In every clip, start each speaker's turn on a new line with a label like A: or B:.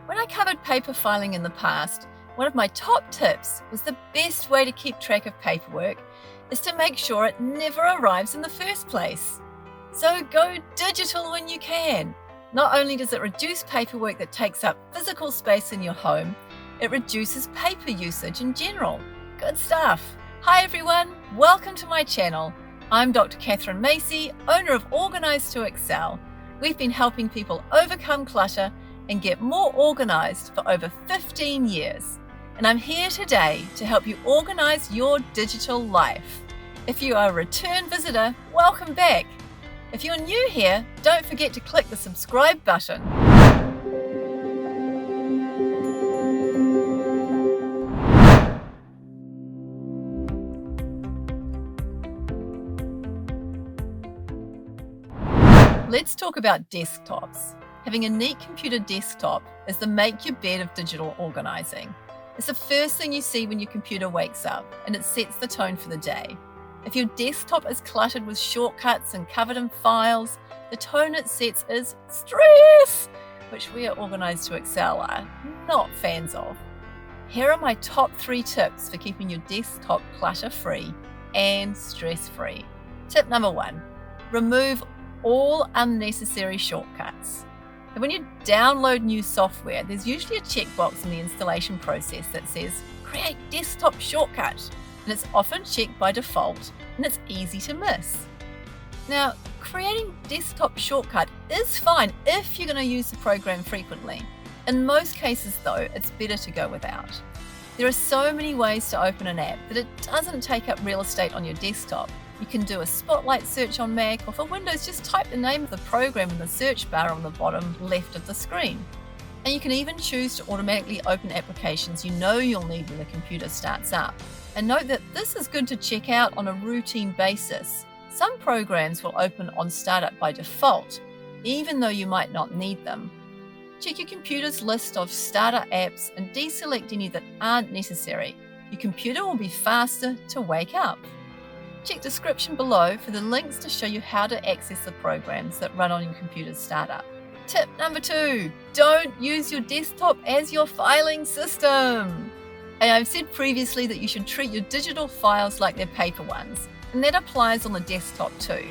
A: When I covered paper filing in the past, one of my top tips was the best way to keep track of paperwork is to make sure it never arrives in the first place. So go digital when you can. Not only does it reduce paperwork that takes up physical space in your home, it reduces paper usage in general. Good stuff. Hi everyone, welcome to my channel. I'm Dr. Catherine Macy, owner of Organise to Excel. We've been helping people overcome clutter and get more organised for over 15 years. And I'm here today to help you organise your digital life. If you are a return visitor, welcome back. If you're new here, don't forget to click the subscribe button. Let's talk about desktops. Having a neat computer desktop is the make your bed of digital organising. It's the first thing you see when your computer wakes up, and it sets the tone for the day. If your desktop is cluttered with shortcuts and covered in files, the tone it sets is stress, which we at Organise to Excel are not fans of. Here are my top 3 tips for keeping your desktop clutter-free and stress-free. Tip number 1, remove all unnecessary shortcuts. And when you download new software, there's usually a checkbox in the installation process that says, create desktop shortcut. And it's often checked by default, and it's easy to miss. Now, creating desktop shortcut is fine if you're going to use the program frequently. In most cases, though, it's better to go without. There are so many ways to open an app that it doesn't take up real estate on your desktop. You can do a Spotlight search on Mac, or for Windows, just type the name of the program in the search bar on the bottom left of the screen. And you can even choose to automatically open applications you know you'll need when the computer starts up. And note that this is good to check out on a routine basis. Some programs will open on startup by default, even though you might not need them. Check your computer's list of starter apps and deselect any that aren't necessary. Your computer will be faster to wake up. Check description below for the links to show you how to access the programs that run on your computer's startup. Tip number 2, don't use your desktop as your filing system. And I've said previously that you should treat your digital files like they're paper ones, and that applies on the desktop too.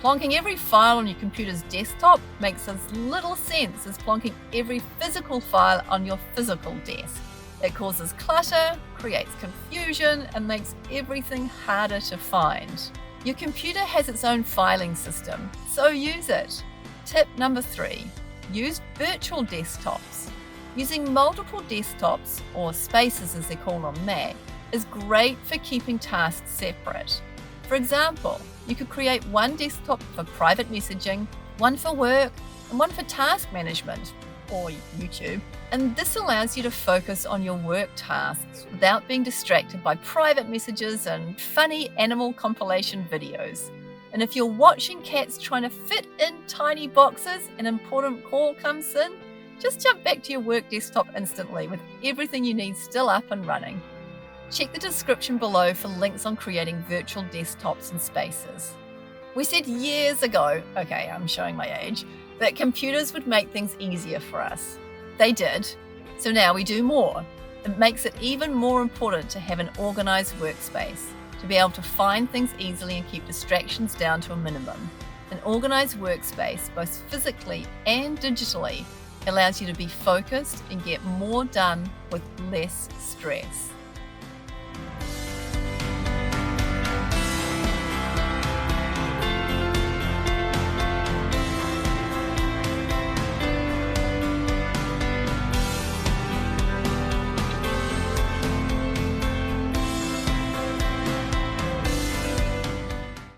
A: Plonking every file on your computer's desktop makes as little sense as plonking every physical file on your physical desk. It causes clutter, creates confusion, and makes everything harder to find. Your computer has its own filing system, so use it. Tip number 3, use virtual desktops. Using multiple desktops, or spaces as they're called on Mac, is great for keeping tasks separate. For example, you could create one desktop for private messaging, one for work, and one for task management, or YouTube, and this allows you to focus on your work tasks without being distracted by private messages and funny animal compilation videos. And if you're watching cats trying to fit in tiny boxes, an important call comes in, just jump back to your work desktop instantly with everything you need still up and running. Check the description below for links on creating virtual desktops and spaces. We said years ago, okay, I'm showing my age, that computers would make things easier for us. They did, so now we do more. It makes it even more important to have an organised workspace, to be able to find things easily and keep distractions down to a minimum. An organised workspace, both physically and digitally, allows you to be focused and get more done with less stress.